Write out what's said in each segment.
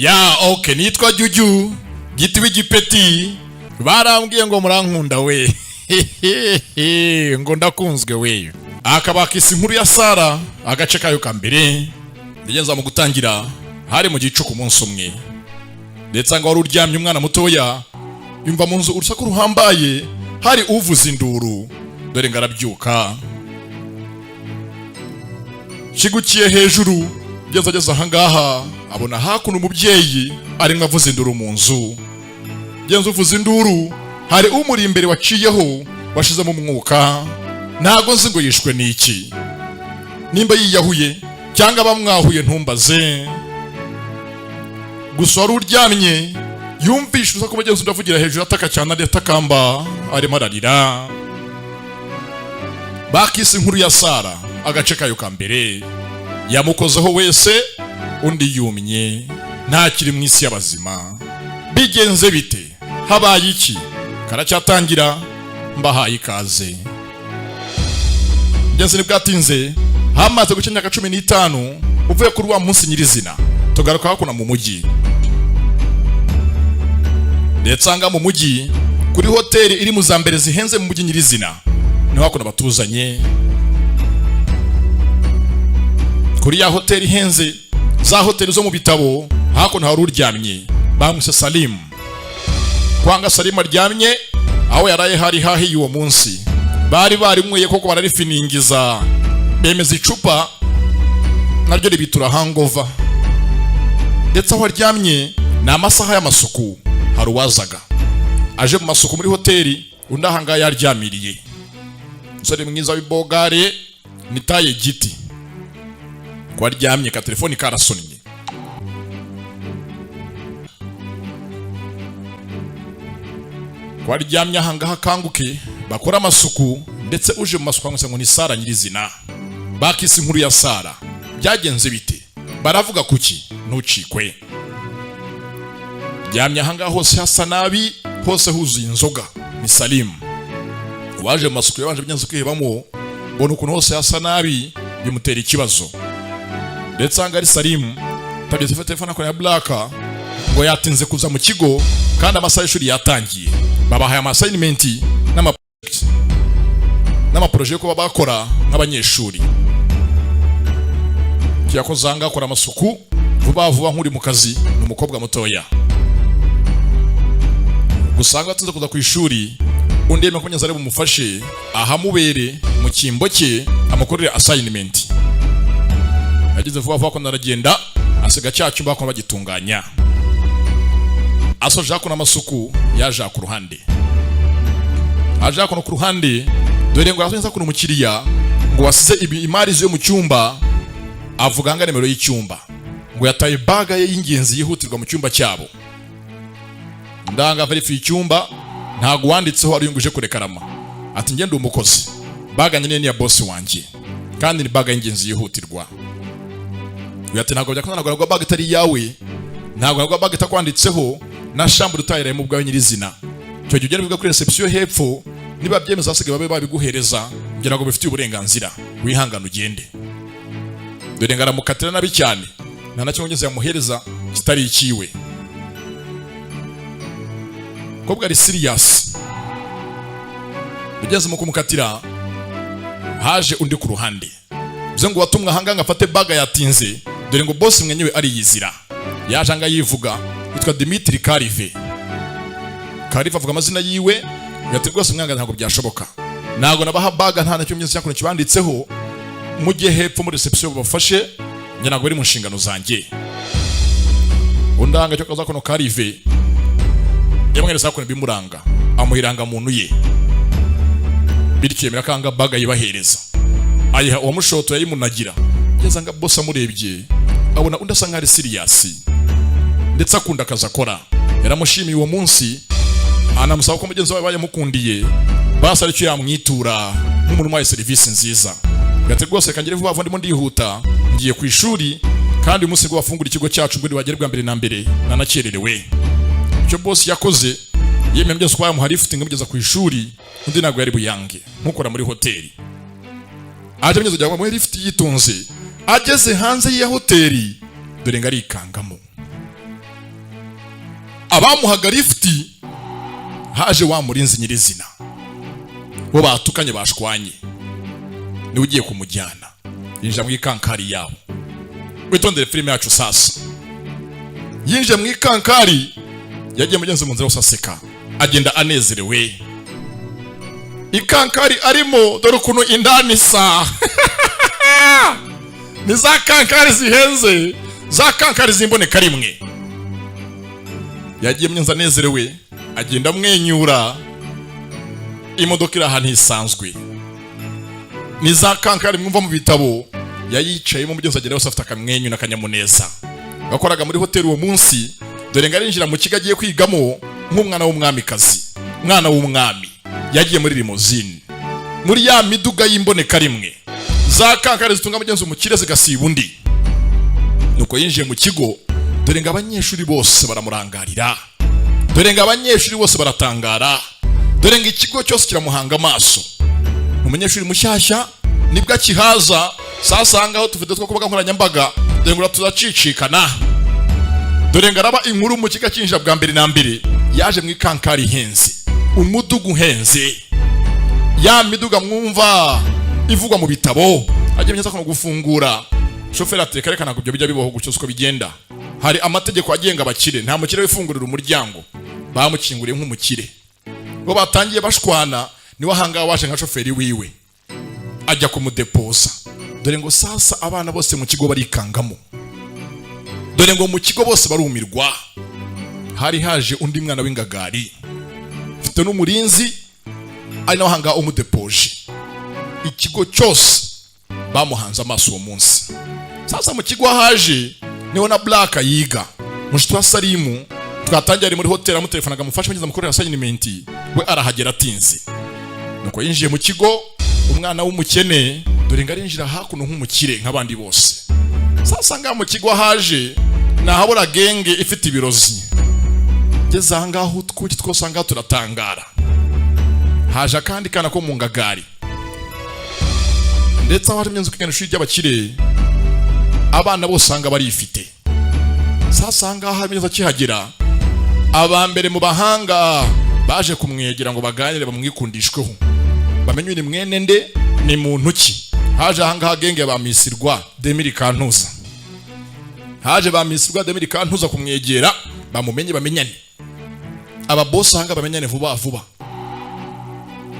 Okay, nitwa Juju gitiwe igipeti barambwiye ngo murankunda we ngo ndakunzwe we. Akabakisi inkuru ya Sara agace kayo kambere ndigenza mu gutangira hari mu gicuku umunsi umwe, ndetse ngo wari uryamye umwana mutoya yumva mu nzu urusaku ruhambaye, hari uvuza induru, dore ngarabyuka shigukiye hejuru, ageze ahangaha abona hakuno umubyeyi arimwe avuza induru mu nzu. Genza uvuza induru, hari umuri imbere waciyeho washize mu mwuka, ntago nzi ngo yishwe n'iki, nimba yiyahuye cyangwa bamwahuye ntumbaze. Gusa wari uryamye yumvishe urusaku bagenzi ndavugira hejuru, ataka cyane atakamba arimo ararira. Bakisi inkuru ya Sara agace kayo kambere yamukozeho wese undi yumye, ntakiri mu isi y'abazima. Bigenze bite? Habaye iki? Karacyatangira, mbahaye ikaze. Genze nibwatinze hamaze guca imyaka 15 uvuye kuri wa munsi nyirizina, tugaruka hakuna mu mujyi. Ndetsanga mu mujyi kuri hoteli iri mu zambere zihenze mu mujyi nyirizina, niho hakuna batuzanye. Kuri ya hoteli henze za hoteli zo mu bitabo, hakuno hari uryamye bamwise Salim. Kwanga Salim aryamye aho yaraye hari hahi uwo munsi, bari mwiye koko bararifiningiza, bemeza icupa naryo ribitura hangover. Ndetse aho aryamye na amasaha y'amasuku, hari uwazaga aje mu masuku muri hoteli, undi ahanga yaryamiriye. Umusore mwiza w'ibogare nitaye giti, kwa aryamye ka telefoni karasonnye. Kwa aryamye ahangaha kanguke bakora amasuku, ndetse uje mu masuku ngo ni Sara nyirizina. Bakisi inkuru ya Sara byagenze bite? Baravuga kuki? Ntucikwe. Ryamye ahangaha hose hasa nabi, hose huzuye inzoga, ni Salim. Waje mu masuku yabanje byanze kwihebamo, bona ukuntu hose hasa nabi bimutera ikibazo. Ndetse anga ari Salim tabye telefone akora ya Black ngo yatinze kuza mu kigo, kandi amasaha y'ishuri yatangiye. Babahaye assignment n'amaprojet ko babakora nk'abanyeshuri. Kiyakozanga akora amasuku vuba nk'uri mu kazi, n'umukobwa mutoya. Gusanga atinze kuza ku ishuri, undi yema kunyeza ari bumufashe ahamubere mu kimbo cye amukorere assignment. Yagize vuba ko naragenda asiga cyacu bako bagitunganya. Asoje akona amasuku yaje ku ruhande. Aje akona ku ruhande, dore ngo asoza kuno mukiriya ngo wasize imari zo mu cyumba, avuga nga nimero y'icyumba, ngo yataye baga ye y'ingenzi yihutirwa mu cyumba cyabo. Ndanga verify icyumba, ntago wanditseho ari yunguje kurekarama. Ati ngende umukozi, baga nyine ni ya boss wanje, kandi ni baga y'ingenzi yihutirwa. Uyate ntago byakona nagwa baga itari yawe, ntago nagwa baga itakwanditseho na chambre utayire mu bwawe nyirizina. Cyo gihe ugera kuri reception hepfo, niba byemeza asigaye babe babiguhereza, ngira ngo bifitiye uburenganzira, wihangana ugende. Dore ngaramukatira nabi cyane, nta nacyo ngeze yamuhereza kitari ikiwe. Kobwa ari serious. Ugeze mu kumukatira, haje undi ku ruhande. Bize ngo watumwa hanga ngafate baga yatinze, dore ngo boss mwenyewe ari yizira. Yaje anga yivuga, yitwa Dimitri Karive. Karive avuga amazina yiwe, yategwose mwanga ntago byashoboka. Nago nabaha baga nta nacyo myinshi cyakone kibanditseho, mu gihe hepfo muri reception bafashe, njye nago bari mu nshingano zanjye. Undanga cyo kaza kono Karive yamwereza ko bimuranga, amuhiranga muntu ye. Birikemera kanga baga yibahereza, ayiha uwo mushoto yayimunagira. Yeza nga boss amurebye abona undasa nk'ari serious, ndetse akunda akaza akora. Yaramushimiye uwo munsi, anamusaba ko mugenzi wawe bayamukundiye, basa aricyo yamwitura nk'umuntu waye service nziza. Gate rwose kangire vuba ndimo ndihuta, ngiye ku ishuri, kandi umunsi ngo bafungura ikigo cyacu ngo bagere bwa mbere na mbere, nanakererewe. Icyo boss yakoze yemeye byose kwa yamuha lift ngamugeza ku ishuri, undi nago yari buyange nkukora muri hoteli. Aje mugeza jya mu lift yitonze, ageze hanze ya hoteli, dore ngari ikangamo. abamuhaga lifti haje wa murinzi nyirizina bo batukanye bashwanye, niwe ugiye kumujyana. Yinjira mu ikankari yabo. Witondere filime yacu sasa. Yinjira mu ikankari, yagiye mugenzi mu nzira usaseka, agenda anezerewe. Ikankari arimo dore ukuntu indani sa ni za kankari zihenze, za kankari zimboneka rimwe. Yagiye mugenzi anezerewe, agenda amwenyura. Imodoka iri ahantu isanzwe, ni za kankari mwumva mu bitabo. Yayicayemo mugenzi agenda yose afite akamwenyu n'akanyamuneza. Bakoraga muri hoteli uwo munsi, dore ngo arinjira mu kigo agiye kwigamo nk'umwana w'umwamikazi, umwana w'umwami. Yagiye muri limousine, muri ya miduga y'imboneka rimwe, za kankari zitunga mugenzi umukire zigasiba undi. Nuko yinjiye mu kigo, dore ngo abanyeshuri bose baramurangarira, dore ngo abanyeshuri bose baratangara, dore ngo ikigo cyose kiramuhanga amaso. Umunyeshuri mushyashya nibwo akihaza, sasa aho tufite two kubaga nkoranyambaga, dore ngo tuzacicikana. Dore ngo araba inkuru mu kigo cyinjira bwa mbere na mbere, yaje mu ikankari henze, umudugu uhenze, ya miduga mwumva ivugwa mu bitabo. Agiye neza ko gufungura, shoferi ateka rekana kubyo bijya bibaho gucyo uko bigenda. Hari amategeko agenga abakire, nta mukire wifungurira umuryango, bamukinguriye nk'umukire. Bo batangiye bashwana, ni wahanga waje nka shoferi wiwe ajya kumudepoza. Dore ngo sasa abana bose mu kigo barikangamo, dore ngo mu kigo bose barumirwa. Hari haje undi mwana w'ingagari, mfite n'umurinzi ari nawe hanga umudepoje. Ikigo cyose bamuhanze amaso uwo munsi. Sasa mu kigo haje niho na Black yiga, mushitwa wa Salimu. Twatangiye ari muri hoteli, amutelefanaga mufasha kugeza mukorera assignment, we arahagera atinze. Nuko yinjiye mu kigo, umwana w'umukene, dore ngo arinjira hakuno nk'umukire nk'abandi bose. Sasa nga mu kigo haje nahabura genge ifite ibirozi. Geze ahangaho twuki twosanga turatangara. Haje kandi kana ko mu ngagari, ndetse aho imyenzi kugana ishuri ry'abakire, abana bose sanga barifite. Sasa ahangaho imyenzi akihagera, abambere mu bahanga baje kumwegera ngo baganire bamwikundishweho, bamenye ni mwene nde, ni muntu ki. Haje ahangaha genge bamisirwa Demiri Kantuza, haje bamisirwa Demiri Kantuza kumwegera bamumenye bamenyane. Aba boss hanga bamenyane vuba vuba,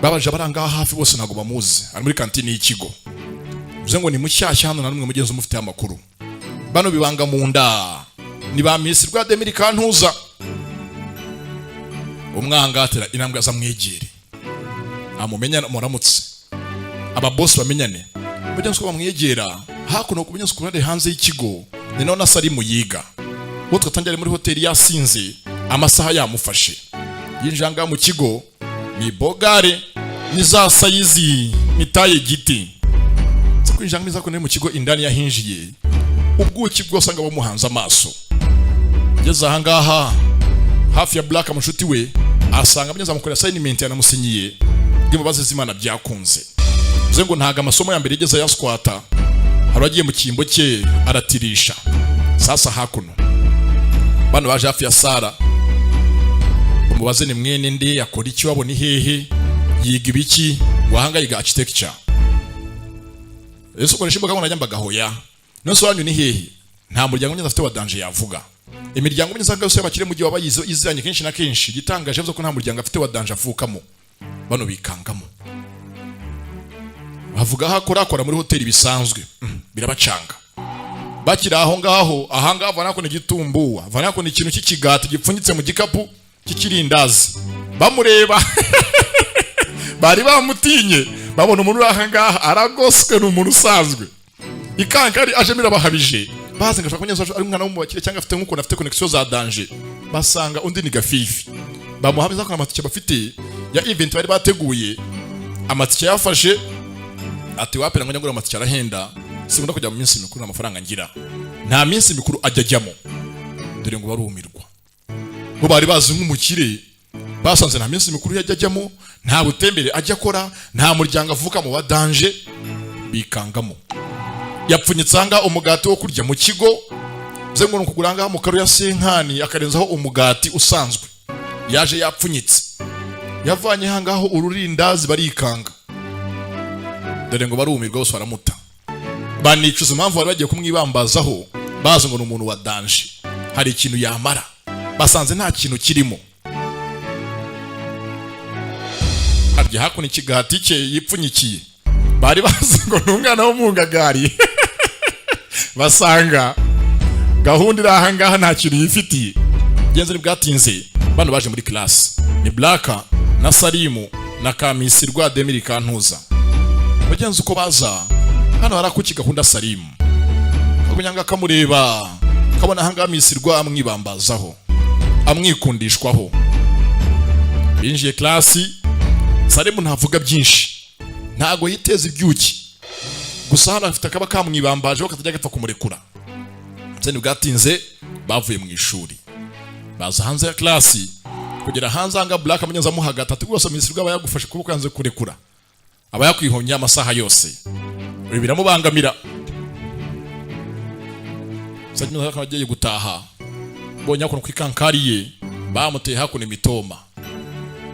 babaje baranga hafi bose nago bamuzi, ari muri kantine y'ikigo. Bivuze ngo ni mushyashya hano na numwe mugenzi umufite amakuru. Bano bibanga mu nda ni bamisirwa Demiri Kantuza. Umwangatira intambwe azamwegere, amumenyana muramutse. Aba boss bamenyane, mugenzi ko bamwegera hakuno ku mugenzi kurade hanze y'ikigo, ni none Salimu yiga. Bo twatangiye muri hoteli yasinze, amasaha yamufashe. Yinjanga mu kigo ni bogare ni za sayizi mitaye giti. Kwinjanga miza ko mu kigo indani yahinjiye, ubwuki bwose anga bamuhanze amaso. Geze ahangaha hafi ya Black amushuti we, asanga mugenzi amukorera assignment yanamusinyiye, ngimubaze z'Imana byakunze. Bivuze ngo ntaga amasomo ya mbere yigeze yaskwata, haragiye mu kimbo cye aratirisha. Sasa hakuno bano baje hafi ya Sara, umubaze ni mwene nde, yakora iki, wabo ni hehe, yiga ibiki, wahanga yiga architecture. Yesu koresha imboga ngo najyambaga hoya, nose wanyu ni hehe, nta muryango mwiza afite wa danger yavuga. Imiryango myiza yose y'abakire mu gihe wabayize iziranye kenshi na kenshi, gitangaje bivuze ko nta muryango afite wa danger avukamo. Bano bikangamo, bavuga hakora muri hoteli bisanzwe, birabacanga. Bakira aho ngaho, ahanga vanako ni gitumbuwa, vanako ni ikintu cy'ikigati gipfunyitse mu gikapu cy'ikirindazi. Bamureba bari bamutinye, babona umuntu ahangaha aragoswe n'umuntu usanzwe. Ikankari aje mirabahabije, bazenga shaka kunyenza ari umwana w'umubakire cyangwa afite nk'uko afite connection za danger. Basanga undi ni gafifi, bamuhabiza ko amatike bafite ya event bari bateguye. Amatike yafashe ati wapera ngo nyagura amatike arahenda, sikunda kujya mu minsi mikuru n'amafaranga ngira, nta minsi mikuru ajyajyamo. Dore ngo barumirwa, bo bari bazi nk'umukire, basanze nta minsi mikuru yajyajyamo, nta butembere ajya akora, nta muryango avuka mu wa danger. Bikangamo, yapfunyitsanga umugati wo kurya mu kigo, ze ngo kuguranga mu karu ya senkani akarenzaho umugati usanzwe yaje yapfunyitse yavanye hangaho ururindazi barikanga dore ngo barumirwa bose baramuta banicuza impamvu bari bagiye kumwibambazaho bazi ngo n'umuntu wa danje hari ikintu yamara basanze nta kintu kirimo arya hakuno ikigati cye yipfunyikiye bari bazi ngo n'umwana wo mu ngagari basanga gahunda iraha ngaha nta kintu yifitiye genze nibwatinze bano baje muri class ni Blaka na Salimu na Kamisi rwa Demiri Kantuza bagenze uko baza hano harakuki gahunda Salimu kabunyanga kamureba kabona hanga Kamisi rwa amwibambazaho amwikundishwaho binjiye class Salimu ntavuga byinshi ntago yiteza ibyuki gusa hano afite akaba kamwibambaje bakatajya gapfa kumurekura nze nibwatinze bavuye mu ishuri baza hanze ya class kugera hanze anga Blaka amunyaza mu hagati ati rwose Minisitiri rwaba yagufashe kuko kanze kurekura aba yakwihomye amasaha yose ibi biramubangamira Sanyuma akagiye gutaha bonya kuno kwikankariye bamuteye hakuno imitoma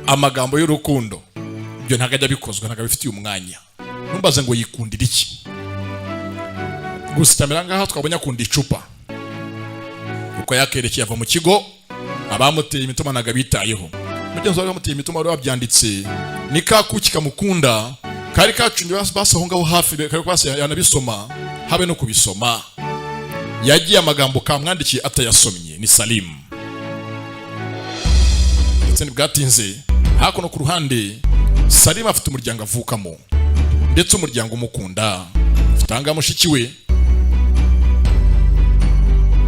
amagambo y'urukundo byo ntakajya bikozwe ntakabifitiye umwanya numbaze ngo yikundira iki gusa ngaha twabonye akunda icupa uko yakerekeye ava mu kigo abamuteye imitoma naga bitayeho mugenzi wari bamuteye imitoma wari wabyanditse ni kakuki kamukunda kari kacunye basaho ngaho hafi kari kwase yanabisoma habe no kubisoma yagiye amagambo kamwandikiye atayasomye ni Salimu ndetse nibwatinze hakuno ku ruhande Salimu afite umuryango avukamo ndetse umuryango umukunda tanga mushikiwe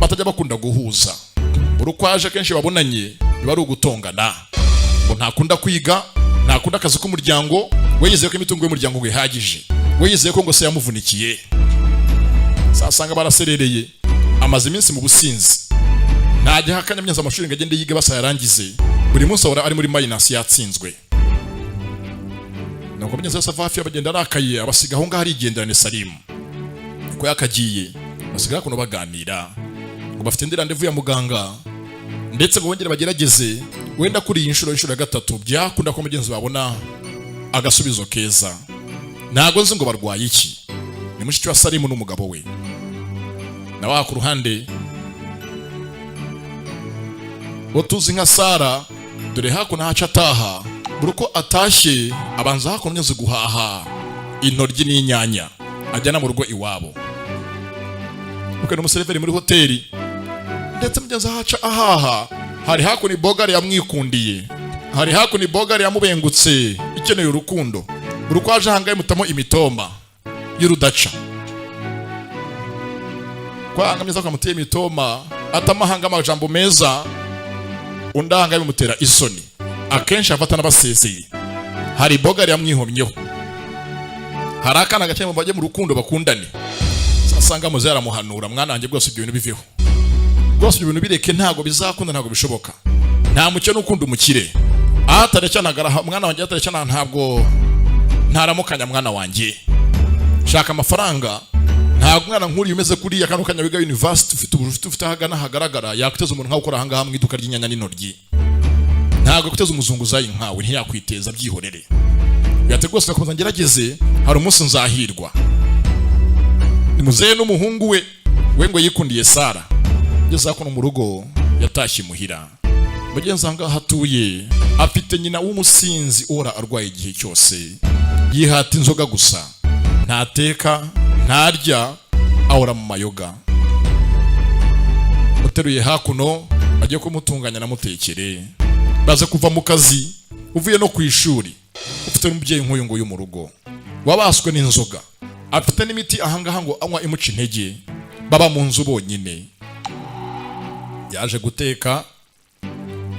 batajya bakunda guhuza urukwaje kenshi babonanye biba ari ugutongana ngo ntakunda kwiga ntakunda akazi k'umuryango we yizeye ko imitungo y'umuryango we ihagije we yizeye ko ngo se yamuvunikiye sasanga baraserereye amaze iminsi mu businzi ntajya hakanyamyanza amashuri ngo agende yige basa yarangize buri munsi ahora ari muri minus yatsinzwe nuko bigeze yose hafi abagenda arakaye abasiga aho ngaho arigenderane Salimu uko yakagiye basiga kuno baganira ngo bafite indirandevu ya muganga ndetse ngo bongere bagerageze wenda kuri inshuro ya gatatu byakunda ko mugenzi babona agasubizo keza ntago nzi ngo barwaye iki ni mushiki wa Salimu n'umugabo we nawa ku ruhande botuzi nka Sara dore hakuno haca ataha buruko atashye abanza hakuno nyenze guhaha intoryi n'inyanya ajyana mu rugo iwabo uko no museriveri muri hoteli ndetse mugenzi haca ahaha hari hakuno bogari yamwikundiye hari hakuno bogari yamubengutse ikeneye urukundo buruko aje hangaye mutamo imitoma y'urudaca kwa angameza kwa muteye imitoma atamahanga amajambo meza undahanga bimutera isoni akenshi afata n'abasezeye hari bogari yamwihomyeho hari akana gace mu bajye mu rukundo bakundane sasanga muze yaramuhanura mwana wanjye bwose ibyo bintu biveho bwose ibyo bintu bireke ntago bizakunda ntago bishoboka nta mucyo n'ukunda umukire atarecyanaga mwana wanjye atarecyana ntabwo ntaramukanya mwana wanjye shaka amafaranga ntabwo mwana nkuri umeze kuri yakanukanya wiga university ufite hagana hagaragara yakuteza umuntu nkaho ukora hangaha mu iduka ry'inyanya n'intoryi ntabwo kuteza umuzunguzayi nkawe ntiyakwiteza byihorere yate rwose nakomeza ngerageze hari umunsi nzahirwa ni muzeye n'umuhungu we ngo yikundiye Sara ngeze kuno mu rugo yatashye muhira mugenzi hangaha hatuye afite nyina w'umusinzi ora arwaye igihe cyose yihata inzoga gusa ntateka ntarya ahora mu mayoga uteruye hakuno agiye kumutunganya namutekere baze kuva mu kazi uvuye no ku ishuri ufite n'umubyeyi nk'uyu nguyu mu rugo wabaswe n'inzoga afite n'imiti ahangaha ngo anywa imuca intege baba mu nzu bonyine yaje guteka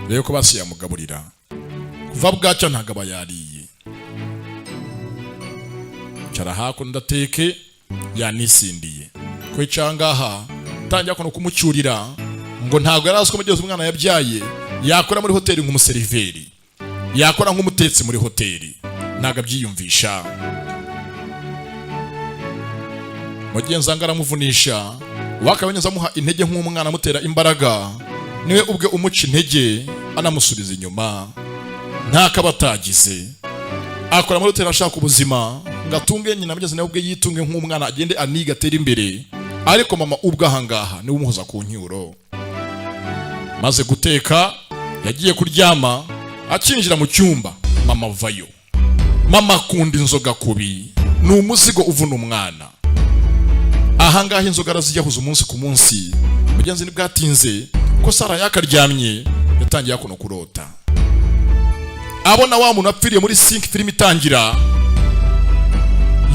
rero ko basi yamugaburira kuva bwacyo ntago aba yariye cara hakuno ndateke yanisindiye ko icangaha tangira kuno kumucyurira ngo ntago yarazwe mu gihe umwana yabyaye yakora muri hoteli nk'umuseriveri yakora nk'umutetsi muri hoteli ntago abyiyumvisha mugenzi anga aramuvunisha wakabenyeza amuha intege nk'umwana amutera imbaraga, niwe ubwe umuca intege anamusubiza inyuma. Nta kabatagize akora muri rutera ashaka ubuzima ngatunge nyina mugeze nawe ubwe yitunge nk'umwana agende aniga atera imbere, ariko mama ubwe ahangaha niwe umuhoza ku nyuro. Maze guteka yagiye kuryama, akinjira mu cyumba mama vayo. Mama akunda inzoga kubi, ni umuzigo uvuna umwana. Ahangaha inzoga arazijyahuza umunsi ku munsi. Mugenzi ni bwatinze ko Sara yakaryamye yatangiye kuno kurota, abona wa muntu apfiriye muri sink film itangira.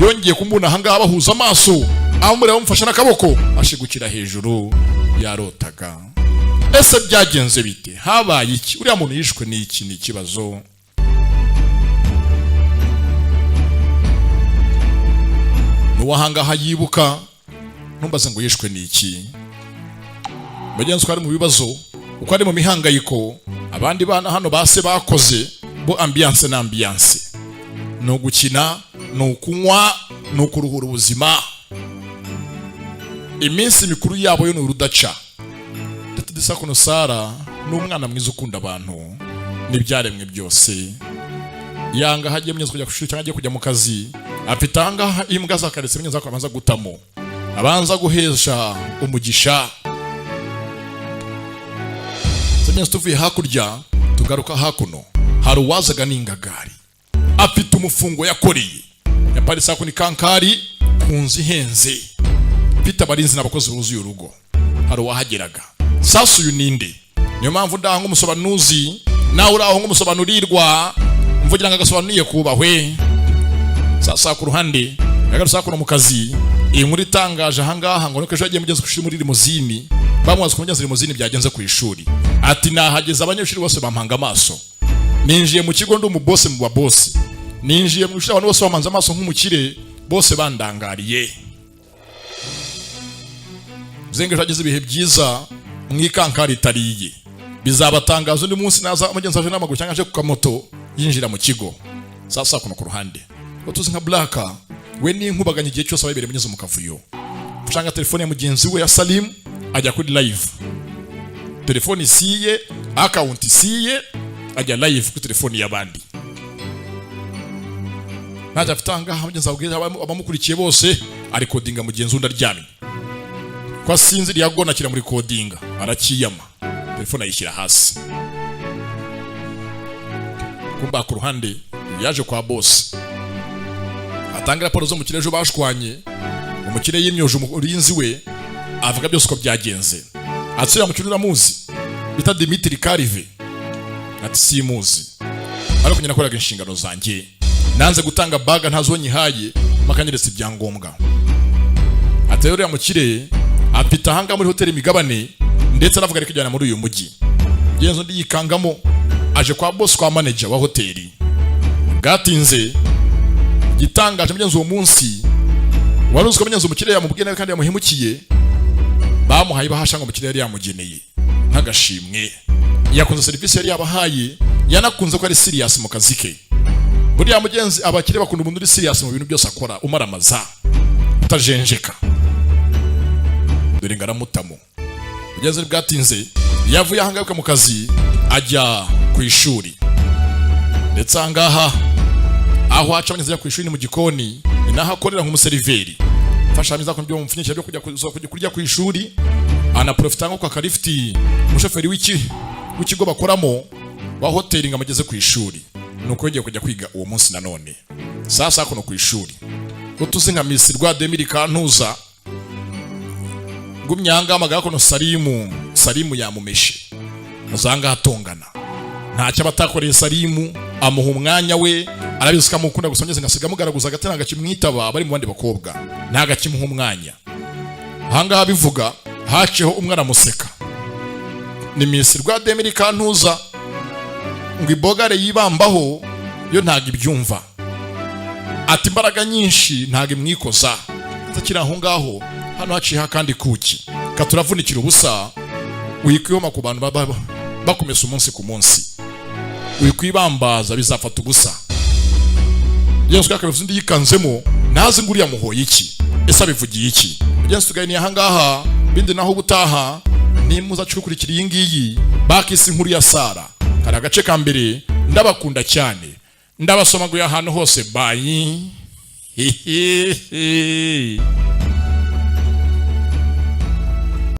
Yongeye kumubona ahangaha bahuza amaso, amureba amufasha n'akaboko ashigukira hejuru. Yarotaga. Ese byagenze bite? Habaye iki? Uriya muntu yishwe n'iki? Ni ikibazo. Nuwahangaha yibuka, ntumbaze ngo yishwe n'iki. Mugenzi twari mu bibazo, uko ari mu mihangayiko, abandi bana hano base bakoze bo ambiance na ambiance. No gukina, no kunywa, no kuruhura ubuzima. Iminsi mikuru yabo yo n'urudaca. Ndetse kuno Sara n'umwana mwiza ukunda abantu n'ibyaremwe byose. Yanga hagiye mnyeze kujya kushuri cyangwa agiye kujya mu kazi, afite ahangaha imbwa zakaretse mnyeze ko abanza gutamo, abanza guhesha umugisha. Semyeze tuvuye hakurya tugaruka hakuno, hari uwazaga n'ingagari afite umufungo yakoreye, yaparitse ako ni kankari kunzi henze, pita abarinzi n'abakozi buzuye urugo. Hari uwahageraga. Sasa uyu ninde? Niyo mpamvu ndaha nk'umusobanuzi, nawe uraho nk'umusobanurirwa, mvugira ngo agasobanuriye kubahwe. Sasa ku ruhande yagarutse kuno mu kazi, iyi nkuru itangaje ahangaha ngo nuko ejo yagiye mugeze kushuri muri limuzini, bamwaza kumugeza limuzini byagenze ku ishuri. Ati nahageze abanyeshuri bose bampanga amaso, ninjiye mu kigo ndi umubose mu babose, ninjiye mu ishuri abantu bose bamanze amaso nk'umukire, bose bandangariye. Zengeje ageze ibihe byiza mwikankari itariye, bizabatangaza undi munsi naza umugenzi aje n'amaguru cyangwa aje ku kamoto yinjira mu kigo. Sasa kuno ku ruhande tuzi nka Blaka, we ni nkubaganye igihe cyose ababereye munyeze mu kavuyo. Ushanga telefone ya mugenzi we ya Salim ajya kuri live, telefone isiye, account isiye, ajya live ku telefone y'abandi. Naje afitanga mugenzi abwira abamukurikiye bose ari codinga mugenzi undi aryamye. Kwa sinzi yagona kira muri codinga arakiyama, telefone ayishyira hasi. Kumba ku ruhande yaje kwa boss, atanga raporo zo mu kirejo bashwanye. Umukire yimyoje umurinzi we avuga byose ko byagenze. Atsira mu cyurira muzi bita Dimitri Karive, ati simuzi, ariko nyina koraga inshingano zanjye, nanze gutanga baga ntazonyihaye makanyeretse ibyangombwa. Atayore ya mukire apita hanga muri hoteli Migabane, ndetse aravuga ari kujyana muri uyu mujyi. Yenzo ndi yikangamo aje kwa boss kwa manager wa hoteli. Gatinze gitangaje mugenzi uwo munsi, waruzwe mugenzi umukire yamubwiye kandi yamuhemukiye, bamuhaye bahasha ngo umukire yari yamugeneye nk'agashimwe. Yakunze service yari yabahaye, yanakunze ko ari serious mu kazi ke. Buriya mugenzi abakire bakunda umuntu uri serious mu bintu byose akora, umaramaza utajenjeka. Dore ngaramutamo mugenzi bwatinze yavuye ahangaruka mu kazi ajya ku ishuri, ndetse ahangaha aho aca abanyeze ku ishuri ni mu gikoni, ni naho akorera nk'umuseriveri. Fasha amiza ko byo mupfunyikira byo kujya ku ishuri, anaprofita ngo kwa karifti umushoferi w'ikigo bakoramo wa hoteli ngamageze ku ishuri, nuko yagiye kujya kwiga uwo munsi nanone. Sasa kuno ku ishuri utuzi nka Miss Rwa Demiri Kantuza gumyanga amagara kono Salimu yamumeshe azanga hatongana, ntacyo batakoreye Salimu amuha umwanya we, arabizika mu kunda gusongeza ngasiga mugaraguza gatanga kimwitaba bari mu bandi bakobwa, ntaga kimuha umwanya. Hanga bivuga haceho umwana museka, ni Miss Rwa Demiri Kantuza ngo ibogare yibambaho yo ntaga ibyumva, ati imbaraga nyinshi ntaga imwikoza. Takira aho ngaho hano haciha kandi kuki katuravunikira ubusa, uyikwiyoma ku bantu bakomeza umunsi ku munsi, uyikwibambaza bizafata ubusa. Yesu yakabivuze ndi yikanzemo, nazi nguriya muhoye iki, ese abivugiye iki? Mugenzi tugayiniye ahangaha bindi naho ubutaha nimuza cukurikira iyi ngiyi bakisi inkuru ya Sara kari agace ka mbere. Ndabakunda cyane, ndabasomaguye ahantu hose. Bye.